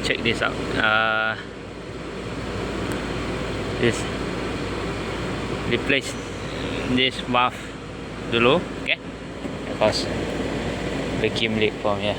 Check this out. This replace this valve dulu, okay? Because vacuum leak from here.